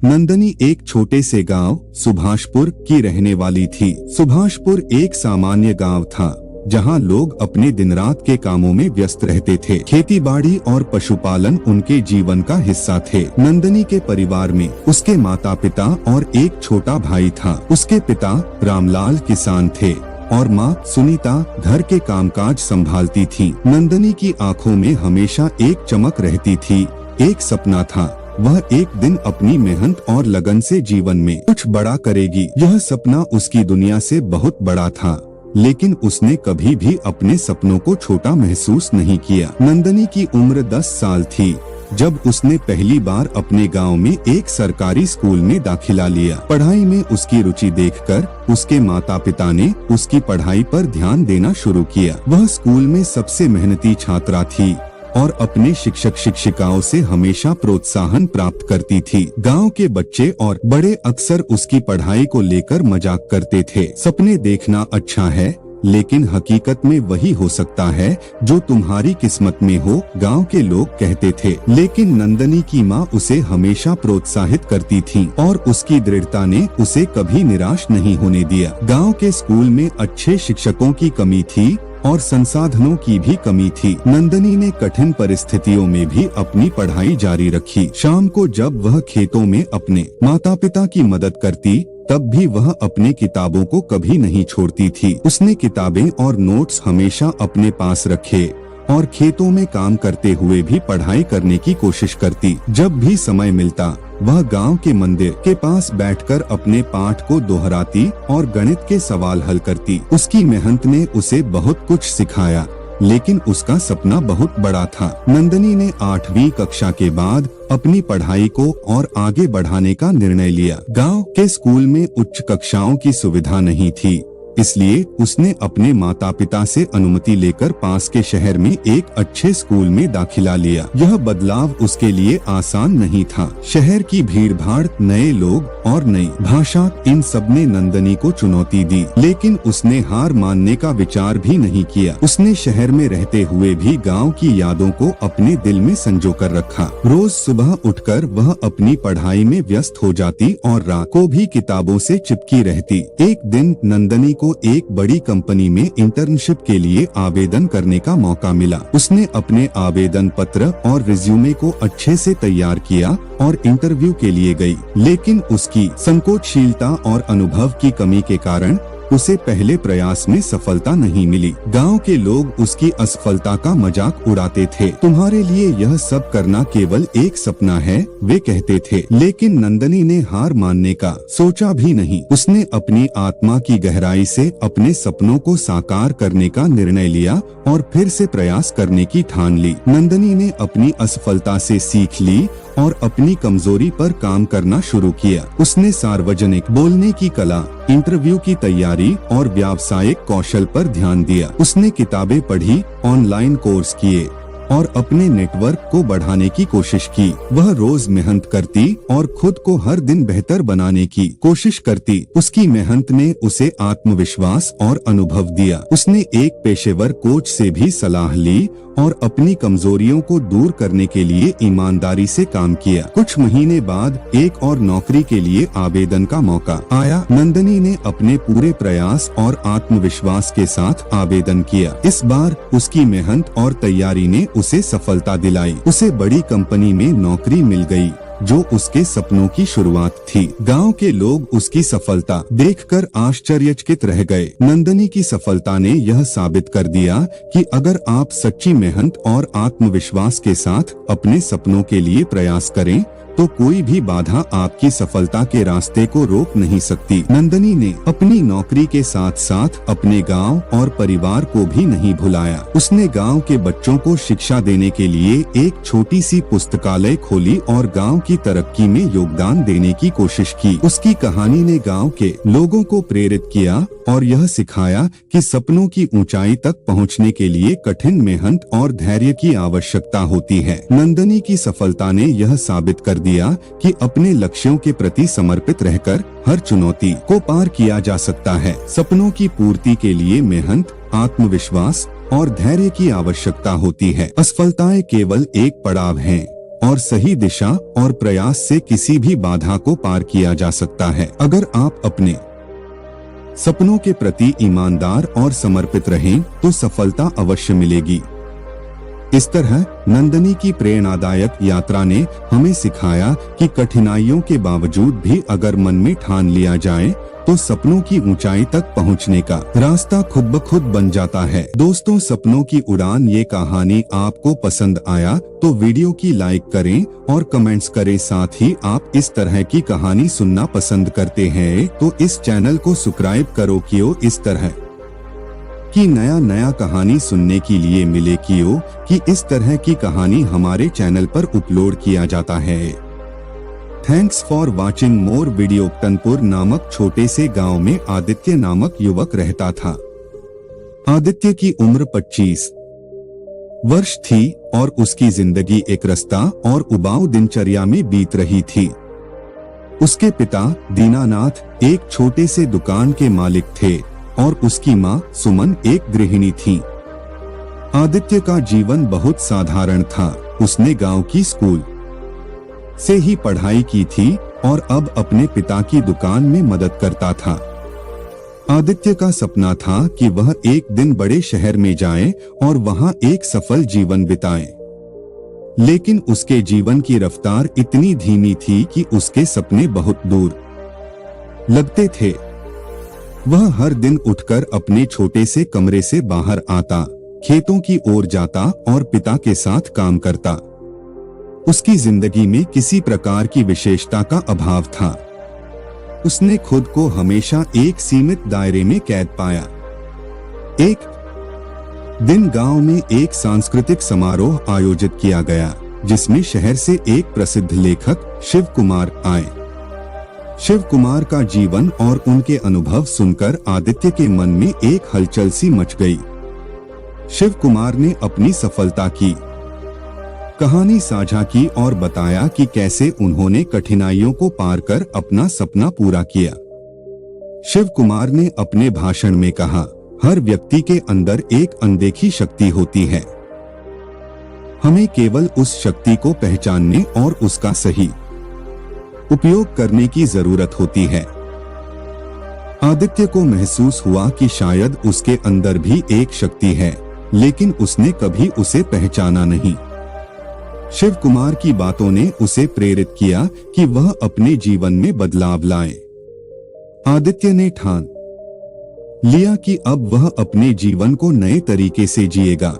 नंदनी एक छोटे से गांव सुभाषपुर की रहने वाली थी। सुभाषपुर एक सामान्य गांव था जहां लोग अपने दिन रात के कामों में व्यस्त रहते थे। खेती बाड़ी और पशुपालन उनके जीवन का हिस्सा थे। नंदनी के परिवार में उसके माता पिता और एक छोटा भाई था। उसके पिता रामलाल किसान थे और माँ सुनीता घर के कामकाज संभालती थी। नंदनी की आंखों में हमेशा एक चमक रहती थी। एक सपना था, वह एक दिन अपनी मेहनत और लगन से जीवन में कुछ बड़ा करेगी। यह सपना उसकी दुनिया से बहुत बड़ा था, लेकिन उसने कभी भी अपने सपनों को छोटा महसूस नहीं किया। नंदनी की उम्र 10 साल थी जब उसने पहली बार अपने गांव में एक सरकारी स्कूल में दाखिला लिया। पढ़ाई में उसकी रुचि देखकर उसके माता पिता ने उसकी पढ़ाई पर ध्यान देना शुरू किया। वह स्कूल में सबसे मेहनती छात्रा थी और अपने शिक्षक शिक्षिकाओं से हमेशा प्रोत्साहन प्राप्त करती थी। गांव के बच्चे और बड़े अक्सर उसकी पढ़ाई को लेकर मजाक करते थे। सपने देखना अच्छा है, लेकिन हकीकत में वही हो सकता है जो तुम्हारी किस्मत में हो, गांव के लोग कहते थे। लेकिन नंदनी की माँ उसे हमेशा प्रोत्साहित करती थी और उसकी दृढ़ता ने उसे कभी निराश नहीं होने दिया। गांव के स्कूल में अच्छे शिक्षकों की कमी थी और संसाधनों की भी कमी थी। नंदनी ने कठिन परिस्थितियों में भी अपनी पढ़ाई जारी रखी। शाम को जब वह खेतों में अपने माता पिता की मदद करती, तब भी वह अपने किताबों को कभी नहीं छोड़ती थी। उसने किताबें और नोट्स हमेशा अपने पास रखे और खेतों में काम करते हुए भी पढ़ाई करने की कोशिश करती। जब भी समय मिलता, वह गांव के मंदिर के पास बैठकर अपने पाठ को दोहराती और गणित के सवाल हल करती। उसकी मेहनत ने उसे बहुत कुछ सिखाया, लेकिन उसका सपना बहुत बड़ा था। नंदनी ने 8वीं कक्षा के बाद अपनी पढ़ाई को और आगे बढ़ाने का निर्णय लिया। गांव के स्कूल में उच्च कक्षाओं की सुविधा नहीं थी, इसलिए उसने अपने माता पिता से अनुमति लेकर पास के शहर में एक अच्छे स्कूल में दाखिला लिया। यह बदलाव उसके लिए आसान नहीं था। शहर की भीड़भाड़, नए लोग और नई भाषा, इन सब ने नंदनी को चुनौती दी, लेकिन उसने हार मानने का विचार भी नहीं किया। उसने शहर में रहते हुए भी गांव की यादों को अपने दिल में संजो कर रखा। रोज सुबह उठकर वह अपनी पढ़ाई में व्यस्त हो जाती और रात को भी किताबों से चिपकी रहती। एक दिन नंदनी को एक बड़ी कंपनी में इंटर्नशिप के लिए आवेदन करने का मौका मिला। उसने अपने आवेदन पत्र और रिज्यूमे को अच्छे से तैयार किया और इंटरव्यू के लिए गई, लेकिन उसकी संकोचशीलता और अनुभव की कमी के कारण उसे पहले प्रयास में सफलता नहीं मिली। गांव के लोग उसकी असफलता का मजाक उड़ाते थे। तुम्हारे लिए यह सब करना केवल एक सपना है, वे कहते थे। लेकिन नंदनी ने हार मानने का सोचा भी नहीं। उसने अपनी आत्मा की गहराई से अपने सपनों को साकार करने का निर्णय लिया और फिर से प्रयास करने की ठान ली। नंदनी ने अपनी असफलता से सीख ली और अपनी कमजोरी पर काम करना शुरू किया। उसने सार्वजनिक बोलने की कला, इंटरव्यू की तैयारी और व्यावसायिक कौशल पर ध्यान दिया। उसने किताबें पढ़ी, ऑनलाइन कोर्स किए और अपने नेटवर्क को बढ़ाने की कोशिश की। वह रोज मेहनत करती और खुद को हर दिन बेहतर बनाने की कोशिश करती। उसकी मेहनत ने उसे आत्मविश्वास और अनुभव दिया। उसने एक पेशेवर कोच से भी सलाह ली और अपनी कमजोरियों को दूर करने के लिए ईमानदारी से काम किया। कुछ महीने बाद एक और नौकरी के लिए आवेदन का मौका आया। नंदनी ने अपने पूरे प्रयास और आत्मविश्वास के साथ आवेदन किया। इस बार उसकी मेहनत और तैयारी ने उसे सफलता दिलाई। उसे बड़ी कंपनी में नौकरी मिल गई, जो उसके सपनों की शुरुआत थी। गांव के लोग उसकी सफलता देखकर आश्चर्यचकित रह गए। नंदनी की सफलता ने यह साबित कर दिया कि अगर आप सच्ची मेहनत और आत्मविश्वास के साथ अपने सपनों के लिए प्रयास करें, तो कोई भी बाधा आपकी सफलता के रास्ते को रोक नहीं सकती। नंदनी ने अपनी नौकरी के साथ साथ अपने गांव और परिवार को भी नहीं भुलाया। उसने गांव के बच्चों को शिक्षा देने के लिए एक छोटी सी पुस्तकालय खोली और गांव की तरक्की में योगदान देने की कोशिश की। उसकी कहानी ने गांव के लोगों को प्रेरित किया और यह सिखाया कि सपनों की ऊंचाई तक पहुंचने के लिए कठिन मेहनत और धैर्य की आवश्यकता होती है। नंदनी की सफलता ने यह साबित कर दिया कि अपने लक्ष्यों के प्रति समर्पित रहकर हर चुनौती को पार किया जा सकता है। सपनों की पूर्ति के लिए मेहनत, आत्मविश्वास और धैर्य की आवश्यकता होती है। असफलताएं केवल एक पड़ाव हैं और सही दिशा और प्रयास से किसी भी बाधा को पार किया जा सकता है। अगर आप अपने सपनों के प्रति ईमानदार और समर्पित रहें तो सफलता अवश्य मिलेगी। इस तरह नंदनी की प्रेरणादायक यात्रा ने हमें सिखाया कि कठिनाइयों के बावजूद भी अगर मन में ठान लिया जाए तो सपनों की ऊंचाई तक पहुंचने का रास्ता खुद ब खुद बन जाता है। दोस्तों, सपनों की उड़ान ये कहानी आपको पसंद आया तो वीडियो की लाइक करें और कमेंट्स करें। साथ ही आप इस तरह की कहानी सुनना पसंद करते हैं तो इस चैनल को सब्सक्राइब करो क्यों इस तरह की नया कहानी सुनने के लिए मिले क्यों कि इस तरह की कहानी हमारे चैनल पर अपलोड किया जाता है। Thanks for watching more video. Tanpur नामक छोटे से गांव में आदित्य नामक युवक रहता था। आदित्य की उम्र 25 वर्ष थी और उसकी जिंदगी एक रास्ता और उबाऊ दिनचर्या में बीत रही थी। उसके पिता दीनानाथ एक छोटे से दुकान के मालिक थे और उसकी मां सुमन एक गृहिणी थी। आदित्य का जीवन बहुत साधारण था। उसने गांव की स्कूल से ही पढ़ाई की थी और अब अपने पिता की दुकान में मदद करता था। आदित्य का सपना था कि वह एक दिन बड़े शहर में जाए और वहां एक सफल जीवन बिताए, लेकिन उसके जीवन की रफ्तार इतनी धीमी थी कि उसके सपने बहुत दूर लगते थे। वह हर दिन उठकर अपने छोटे से कमरे से बाहर आता, खेतों की ओर जाता और पिता के साथ काम करता। उसकी जिंदगी में किसी प्रकार की विशेषता का अभाव था। उसने खुद को हमेशा एक सीमित दायरे में कैद पाया। एक दिन गांव में एक सांस्कृतिक समारोह आयोजित किया गया जिसमें शहर से एक प्रसिद्ध लेखक शिव कुमार आए। शिव कुमार का जीवन और उनके अनुभव सुनकर आदित्य के मन में एक हलचल सी मच गई। शिव कुमार ने अपनी सफलता की कहानी साझा की और बताया कि कैसे उन्होंने कठिनाइयों को पार कर अपना सपना पूरा किया। शिव कुमार ने अपने भाषण में कहा, हर व्यक्ति के अंदर एक अनदेखी शक्ति होती है। हमें केवल उस शक्ति को पहचानने और उसका सही उपयोग करने की जरूरत होती है। आदित्य को महसूस हुआ कि शायद उसके अंदर भी एक शक्ति है, लेकिन उसने कभी उसे पहचाना नहीं। शिव कुमार की बातों ने उसे प्रेरित किया कि वह अपने जीवन में बदलाव लाए। आदित्य ने ठान लिया कि अब वह अपने जीवन को नए तरीके से जिएगा।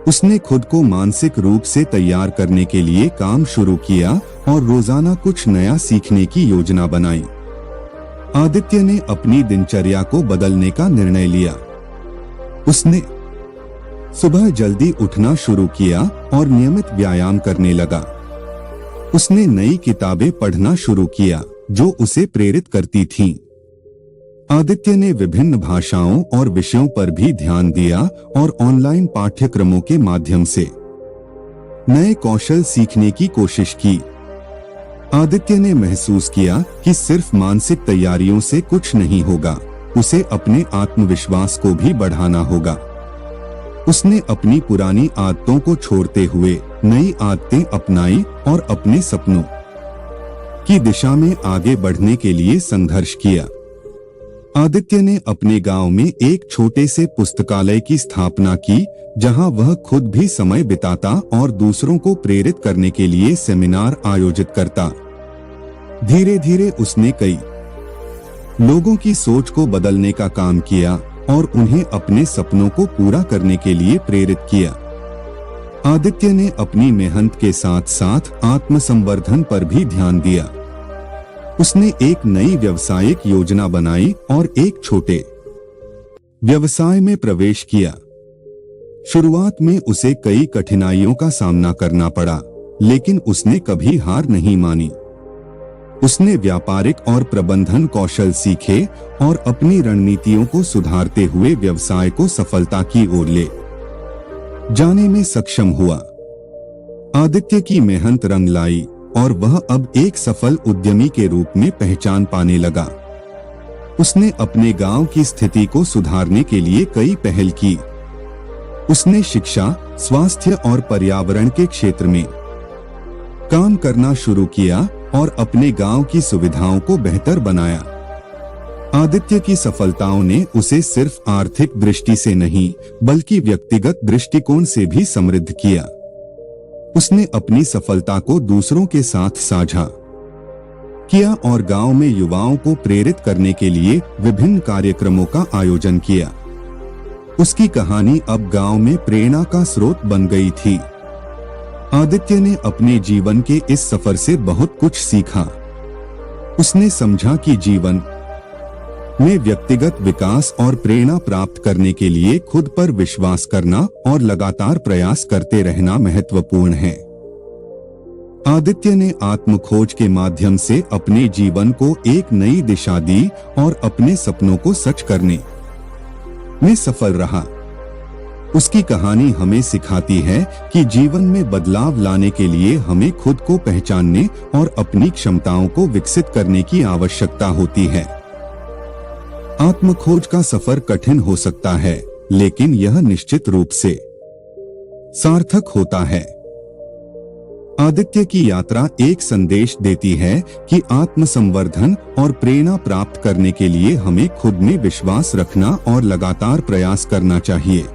उसने खुद को मानसिक रूप से तैयार करने के लिए काम शुरू किया और रोजाना कुछ नया सीखने की योजना बनाई। आदित्य ने अपनी दिनचर्या को बदलने का निर्णय लिया। उसने सुबह जल्दी उठना शुरू किया और नियमित व्यायाम करने लगा। उसने नई किताबें पढ़ना शुरू किया जो उसे प्रेरित करती थीं। आदित्य ने विभिन्न भाषाओं और विषयों पर भी ध्यान दिया और ऑनलाइन पाठ्यक्रमों के माध्यम से नए कौशल सीखने की कोशिश की। आदित्य ने महसूस किया कि सिर्फ मानसिक तैयारियों से कुछ नहीं होगा, उसे अपने आत्मविश्वास को भी बढ़ाना होगा। उसने अपनी पुरानी आदतों को छोड़ते हुए नई आदतें अपनाई और अपने सपनों की दिशा में आगे बढ़ने के लिए संघर्ष किया। आदित्य ने अपने गांव में एक छोटे से पुस्तकालय की स्थापना की, जहां वह खुद भी समय बिताता और दूसरों को प्रेरित करने के लिए सेमिनार आयोजित करता। धीरे धीरे उसने कई लोगों की सोच को बदलने का काम किया और उन्हें अपने सपनों को पूरा करने के लिए प्रेरित किया। आदित्य ने अपनी मेहनत के साथ साथ आत्मसंवर्धन पर भी ध्यान दिया। उसने एक नई व्यावसायिक योजना बनाई और एक छोटे व्यवसाय में प्रवेश किया। शुरुआत में उसे कई कठिनाइयों का सामना करना पड़ा, लेकिन उसने कभी हार नहीं मानी। उसने व्यापारिक और प्रबंधन कौशल सीखे और अपनी रणनीतियों को सुधारते हुए व्यवसाय को सफलता की ओर ले जाने में सक्षम हुआ। आदित्य की मेहनत रंग लाई और वह अब एक सफल उद्यमी के रूप में पहचान पाने लगा। उसने अपने गांव की स्थिति को सुधारने के लिए कई पहल की। उसने शिक्षा, स्वास्थ्य और पर्यावरण के क्षेत्र में काम करना शुरू किया और अपने गांव की सुविधाओं को बेहतर बनाया। आदित्य की सफलताओं ने उसे सिर्फ आर्थिक दृष्टि से नहीं बल्कि व्यक्तिगत दृष्टिकोण से भी समृद्ध किया। उसने अपनी सफलता को दूसरों के साथ साझा किया और गांव में युवाओं को प्रेरित करने के लिए विभिन्न कार्यक्रमों का आयोजन किया। उसकी कहानी अब गांव में प्रेरणा का स्रोत बन गई थी। आदित्य ने अपने जीवन के इस सफर से बहुत कुछ सीखा। उसने समझा कि जीवन में व्यक्तिगत विकास और प्रेरणा प्राप्त करने के लिए खुद पर विश्वास करना और लगातार प्रयास करते रहना महत्वपूर्ण है। आदित्य ने आत्मखोज के माध्यम से अपने जीवन को एक नई दिशा दी और अपने सपनों को सच करने में सफल रहा। उसकी कहानी हमें सिखाती है कि जीवन में बदलाव लाने के लिए हमें खुद को पहचानने और अपनी क्षमताओं को विकसित करने की आवश्यकता होती है। आत्मखोज का सफर कठिन हो सकता है, लेकिन यह निश्चित रूप से सार्थक होता है। आदित्य की यात्रा एक संदेश देती है कि आत्मसंवर्धन और प्रेरणा प्राप्त करने के लिए हमें खुद में विश्वास रखना और लगातार प्रयास करना चाहिए।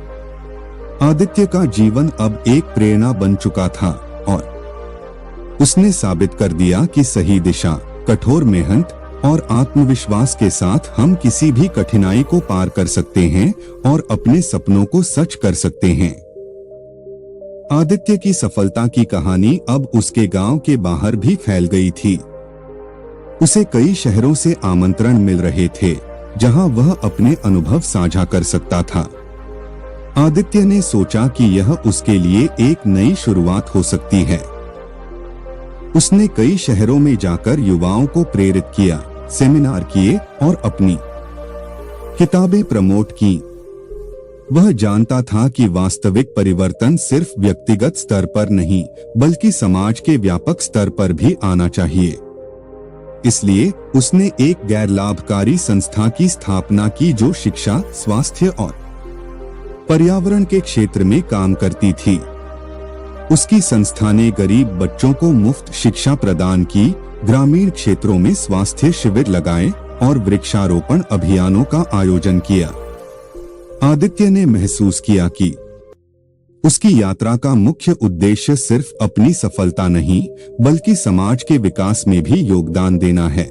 आदित्य का जीवन अब एक प्रेरणा बन चुका था और उसने साबित कर दिया कि सही दिशा, कठोर मेहनत और आत्मविश्वास के साथ हम किसी भी कठिनाई को पार कर सकते हैं और अपने सपनों को सच कर सकते हैं। आदित्य की सफलता की कहानी अब उसके गांव के बाहर भी फैल गई थी। उसे कई शहरों से आमंत्रण मिल रहे थे, जहां वह अपने अनुभव साझा कर सकता था। आदित्य ने सोचा कि यह उसके लिए एक नई शुरुआत हो सकती है। उसने कई शहरों में जाकर युवाओं को प्रेरित किया, सेमिनार किए और अपनी किताबें प्रमोट की। वह जानता था कि वास्तविक परिवर्तन सिर्फ व्यक्तिगत स्तर पर नहीं बल्कि समाज के व्यापक स्तर पर भी आना चाहिए। इसलिए उसने एक गैर लाभकारी संस्था की स्थापना की जो शिक्षा, स्वास्थ्य और पर्यावरण के क्षेत्र में काम करती थी। उसकी संस्था ने गरीब बच्चों को मुफ्त शिक्षा प्रदान की, ग्रामीण क्षेत्रों में स्वास्थ्य शिविर लगाए और वृक्षारोपण अभियानों का आयोजन किया। आदित्य ने महसूस किया कि उसकी यात्रा का मुख्य उद्देश्य सिर्फ अपनी सफलता नहीं बल्कि समाज के विकास में भी योगदान देना है।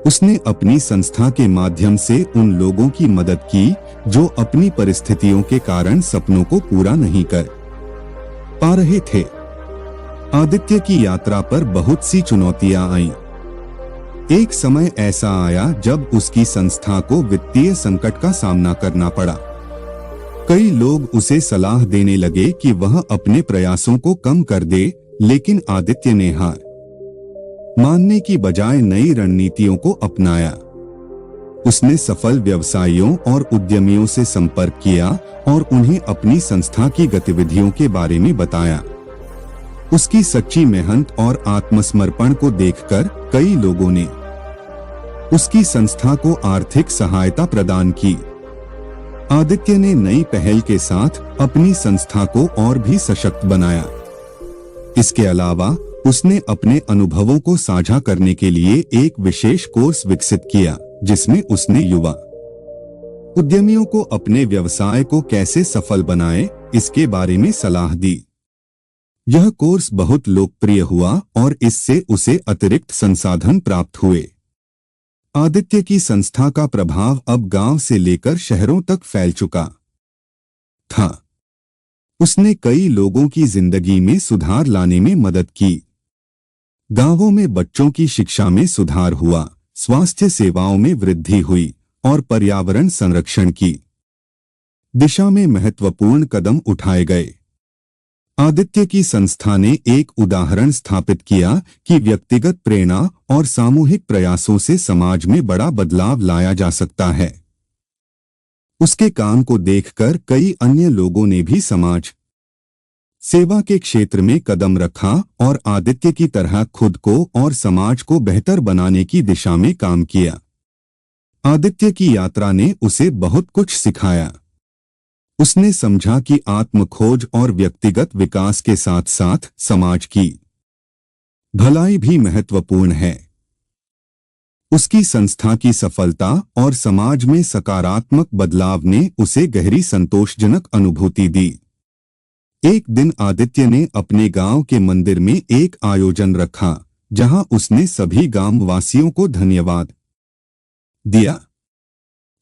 उसने अपनी संस्था के माध्यम से उन लोगों की मदद की जो अपनी परिस्थितियों के कारण सपनों को पूरा नहीं कर पा रहे थे। आदित्य की यात्रा पर बहुत सी चुनौतियां आईं। एक समय ऐसा आया जब उसकी संस्था को वित्तीय संकट का सामना करना पड़ा। कई लोग उसे सलाह देने लगे कि वह अपने प्रयासों को कम कर दे, लेकिन आदित्य ने हार मानने की बजाय नई रणनीतियों को अपनाया। उसने सफल व्यवसायियों और उद्यमियों से संपर्क किया और उन्हें अपनी संस्था की गतिविधियों के बारे में बताया। उसकी सच्ची मेहनत और आत्मसमर्पण को देखकर कई लोगों ने उसकी संस्था को आर्थिक सहायता प्रदान की। आदित्य ने नई पहल के साथ अपनी संस्था को और भी सशक्त बनाया। इसके अलावा उसने अपने अनुभवों को साझा करने के लिए एक विशेष कोर्स विकसित किया, जिसमें उसने युवा उद्यमियों को अपने व्यवसाय को कैसे सफल बनाए इसके बारे में सलाह दी। यह कोर्स बहुत लोकप्रिय हुआ और इससे उसे अतिरिक्त संसाधन प्राप्त हुए। आदित्य की संस्था का प्रभाव अब गांव से लेकर शहरों तक फैल चुका था। उसने कई लोगों की जिंदगी में सुधार लाने में मदद की। गांवों में बच्चों की शिक्षा में सुधार हुआ, स्वास्थ्य सेवाओं में वृद्धि हुई और पर्यावरण संरक्षण की दिशा में महत्वपूर्ण कदम उठाए गए। आदित्य की संस्था ने एक उदाहरण स्थापित किया कि व्यक्तिगत प्रेरणा और सामूहिक प्रयासों से समाज में बड़ा बदलाव लाया जा सकता है। उसके काम को देखकर कई अन्य लोगों ने भी समाज सेवा के क्षेत्र में कदम रखा और आदित्य की तरह खुद को और समाज को बेहतर बनाने की दिशा में काम किया। आदित्य की यात्रा ने उसे बहुत कुछ सिखाया। उसने समझा कि आत्मखोज और व्यक्तिगत विकास के साथ साथ समाज की भलाई भी महत्वपूर्ण है। उसकी संस्था की सफलता और समाज में सकारात्मक बदलाव ने उसे गहरी संतोषजनक अनुभूति दी। एक दिन आदित्य ने अपने गांव के मंदिर में एक आयोजन रखा, जहां उसने सभी गांव वासियों को धन्यवाद दिया।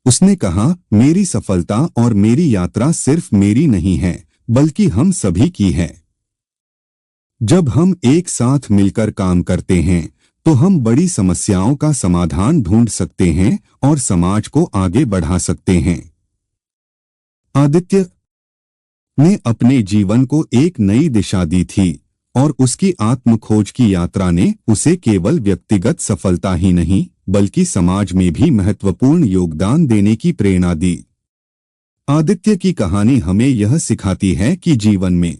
उसने कहा, मेरी सफलता और मेरी यात्रा सिर्फ मेरी नहीं है, बल्कि हम सभी की है। जब हम एक साथ मिलकर काम करते हैं, तो हम बड़ी समस्याओं का समाधान ढूंढ सकते हैं और समाज को आगे बढ़ा सकते हैं। आदित्य ने अपने जीवन को एक नई दिशा दी थी और उसकी आत्मखोज की यात्रा ने उसे केवल व्यक्तिगत सफलता ही नहीं, बल्कि समाज में भी महत्वपूर्ण योगदान देने की प्रेरणा दी। आदित्य की कहानी हमें यह सिखाती है कि जीवन में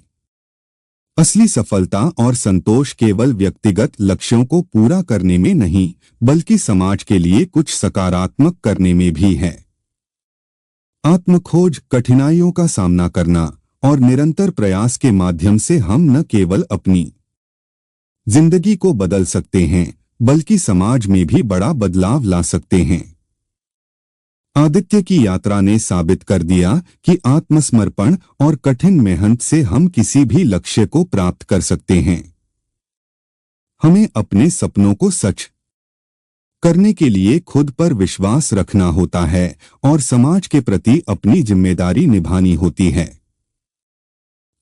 असली सफलता और संतोष केवल व्यक्तिगत लक्ष्यों को पूरा करने में नहीं, बल्कि समाज के लिए कुछ सकारात्मक करने में भी है। आत्मखोज, कठिनाइयों का सामना करना और निरंतर प्रयास के माध्यम से हम न केवल अपनी जिंदगी को बदल सकते हैं, बल्कि समाज में भी बड़ा बदलाव ला सकते हैं। आदित्य की यात्रा ने साबित कर दिया कि आत्मसमर्पण और कठिन मेहनत से हम किसी भी लक्ष्य को प्राप्त कर सकते हैं। हमें अपने सपनों को सच करने के लिए खुद पर विश्वास रखना होता है और समाज के प्रति अपनी जिम्मेदारी निभानी होती है।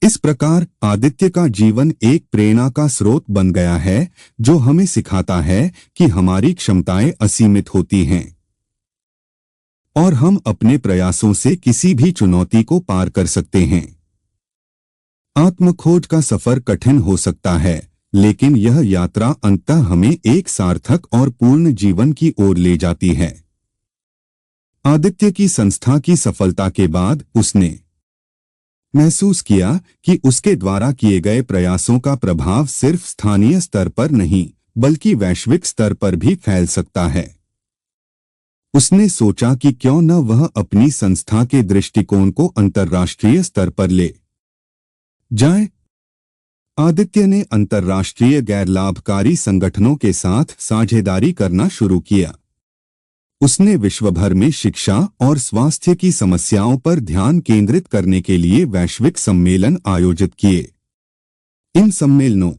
इस प्रकार आदित्य का जीवन एक प्रेरणा का स्रोत बन गया है, जो हमें सिखाता है कि हमारी क्षमताएं असीमित होती हैं और हम अपने प्रयासों से किसी भी चुनौती को पार कर सकते हैं। आत्मखोज का सफर कठिन हो सकता है, लेकिन यह यात्रा अंततः हमें एक सार्थक और पूर्ण जीवन की ओर ले जाती है। आदित्य की संस्था की सफलता के बाद उसने महसूस किया कि उसके द्वारा किए गए प्रयासों का प्रभाव सिर्फ स्थानीय स्तर पर नहीं, बल्कि वैश्विक स्तर पर भी फैल सकता है। उसने सोचा कि क्यों न वह अपनी संस्था के दृष्टिकोण को अंतर्राष्ट्रीय स्तर पर ले जाए। आदित्य ने अंतर्राष्ट्रीय गैर लाभकारी संगठनों के साथ साझेदारी करना शुरू किया। उसने विश्व भर में शिक्षा और स्वास्थ्य की समस्याओं पर ध्यान केंद्रित करने के लिए वैश्विक सम्मेलन आयोजित किए। इन सम्मेलनों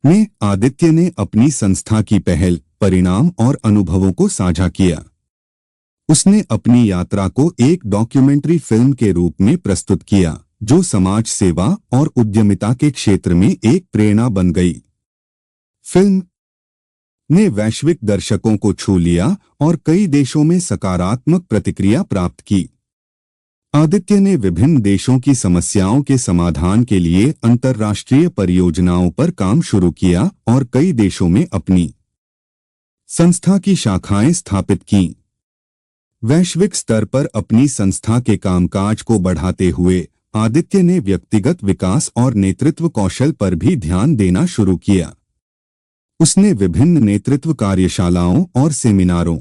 में आदित्य ने अपनी संस्था की पहल, परिणाम और अनुभवों को साझा किया। उसने अपनी यात्रा को एक डॉक्यूमेंट्री फिल्म के रूप में प्रस्तुत किया, जो समाज सेवा और उद्यमिता के क्षेत्र में एक प्रेरणा बन गई। फिल्म ने वैश्विक दर्शकों को छू लिया और कई देशों में सकारात्मक प्रतिक्रिया प्राप्त की। आदित्य ने विभिन्न देशों की समस्याओं के समाधान के लिए अंतर्राष्ट्रीय परियोजनाओं पर काम शुरू किया और कई देशों में अपनी संस्था की शाखाएं स्थापित कीं। वैश्विक स्तर पर अपनी संस्था के कामकाज को बढ़ाते हुए आदित्य ने व्यक्तिगत विकास और नेतृत्व कौशल पर भी ध्यान देना शुरू किया। उसने विभिन्न नेतृत्व कार्यशालाओं और सेमिनारों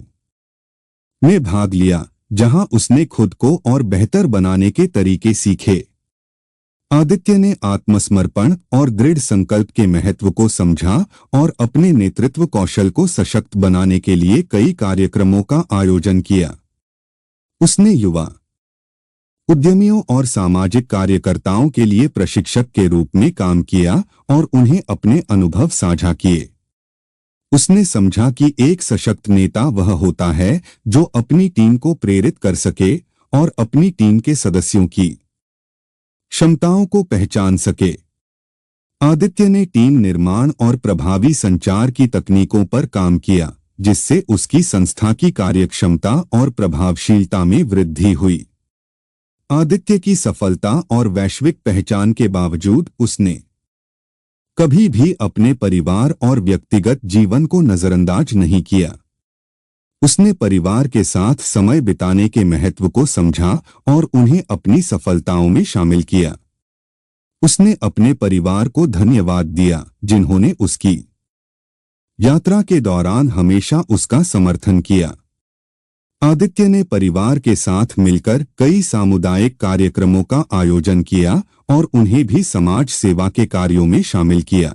में भाग लिया, जहां उसने खुद को और बेहतर बनाने के तरीके सीखे। आदित्य ने आत्मसमर्पण और दृढ़ संकल्प के महत्व को समझा और अपने नेतृत्व कौशल को सशक्त बनाने के लिए कई कार्यक्रमों का आयोजन किया। उसने युवा उद्यमियों और सामाजिक कार्यकर्ताओं के लिए प्रशिक्षक के रूप में काम किया और उन्हें अपने अनुभव साझा किए। उसने समझा कि एक सशक्त नेता वह होता है जो अपनी टीम को प्रेरित कर सके और अपनी टीम के सदस्यों की क्षमताओं को पहचान सके। आदित्य ने टीम निर्माण और प्रभावी संचार की तकनीकों पर काम किया, जिससे उसकी संस्था की कार्यक्षमता और प्रभावशीलता में वृद्धि हुई। आदित्य की सफलता और वैश्विक पहचान के बावजूद उसने कभी भी अपने परिवार और व्यक्तिगत जीवन को नजरअंदाज नहीं किया। उसने परिवार के साथ समय बिताने के महत्व को समझा और उन्हें अपनी सफलताओं में शामिल किया। उसने अपने परिवार को धन्यवाद दिया, जिन्होंने उसकी यात्रा के दौरान हमेशा उसका समर्थन किया। आदित्य ने परिवार के साथ मिलकर कई सामुदायिक कार्यक्रमों का आयोजन किया और उन्हें भी समाज सेवा के कार्यों में शामिल किया।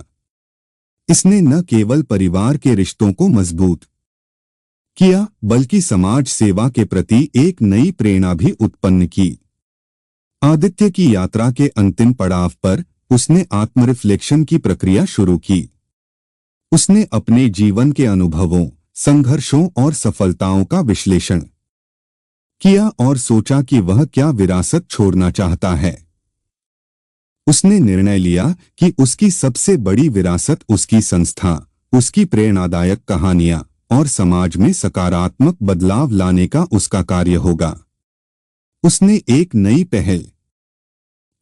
इसने न केवल परिवार के रिश्तों को मजबूत किया बल्कि समाज सेवा के प्रति एक नई प्रेरणा भी उत्पन्न की। आदित्य की यात्रा के अंतिम पड़ाव पर उसने आत्मरिफ्लेक्शन की प्रक्रिया शुरू की। उसने अपने जीवन के अनुभवों, संघर्षों और सफलताओं का विश्लेषण किया और सोचा कि वह क्या विरासत छोड़ना चाहता है। उसने निर्णय लिया कि उसकी सबसे बड़ी विरासत उसकी संस्था, उसकी प्रेरणादायक कहानियां और समाज में सकारात्मक बदलाव लाने का उसका कार्य होगा। उसने एक नई पहल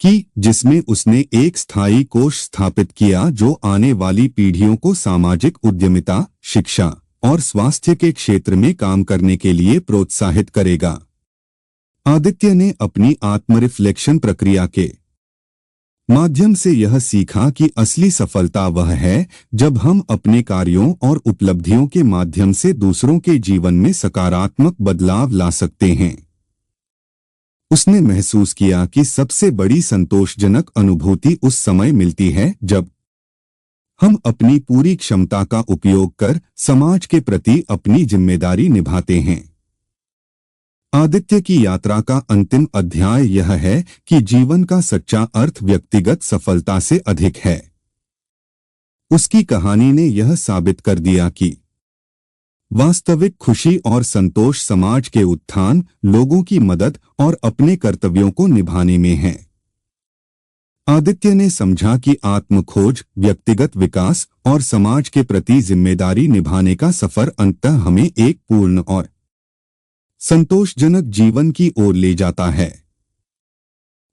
की जिसमें उसने एक स्थायी कोष स्थापित किया जो आने वाली पीढ़ियों को सामाजिक उद्यमिता, शिक्षा और स्वास्थ्य के क्षेत्र में काम करने के लिए प्रोत्साहित करेगा। आदित्य ने अपनी आत्मरिफ्लेक्शन प्रक्रिया के माध्यम से यह सीखा कि असली सफलता वह है जब हम अपने कार्यों और उपलब्धियों के माध्यम से दूसरों के जीवन में सकारात्मक बदलाव ला सकते हैं। उसने महसूस किया कि सबसे बड़ी संतोषजनक अनुभूति उस समय मिलती है जब हम अपनी पूरी क्षमता का उपयोग कर समाज के प्रति अपनी जिम्मेदारी निभाते हैं। आदित्य की यात्रा का अंतिम अध्याय यह है कि जीवन का सच्चा अर्थ व्यक्तिगत सफलता से अधिक है। उसकी कहानी ने यह साबित कर दिया कि वास्तविक खुशी और संतोष समाज के उत्थान, लोगों की मदद और अपने कर्तव्यों को निभाने में है। आदित्य ने समझा कि आत्मखोज, व्यक्तिगत विकास और समाज के प्रति जिम्मेदारी निभाने का सफर अंततः हमें एक पूर्ण और संतोषजनक जीवन की ओर ले जाता है।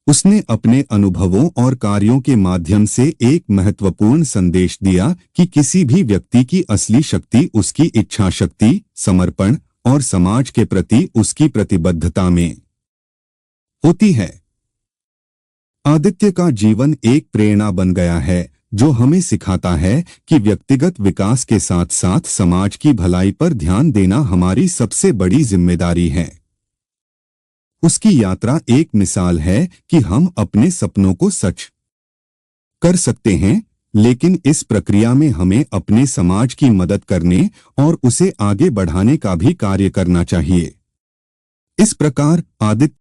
उसने अपने अनुभवों और कार्यों के माध्यम से एक महत्वपूर्ण संदेश दिया कि किसी भी व्यक्ति की असली शक्ति उसकी इच्छा शक्ति, समर्पण और समाज के प्रति उसकी प्रतिबद्धता में होती है। आदित्य का जीवन एक प्रेरणा बन गया है जो हमें सिखाता है कि व्यक्तिगत विकास के साथ साथ समाज की भलाई पर ध्यान देना हमारी सबसे बड़ी जिम्मेदारी है। उसकी यात्रा एक मिसाल है कि हम अपने सपनों को सच कर सकते हैं, लेकिन इस प्रक्रिया में हमें अपने समाज की मदद करने और उसे आगे बढ़ाने का भी कार्य करना चाहिए। इस प्रकार आदित्य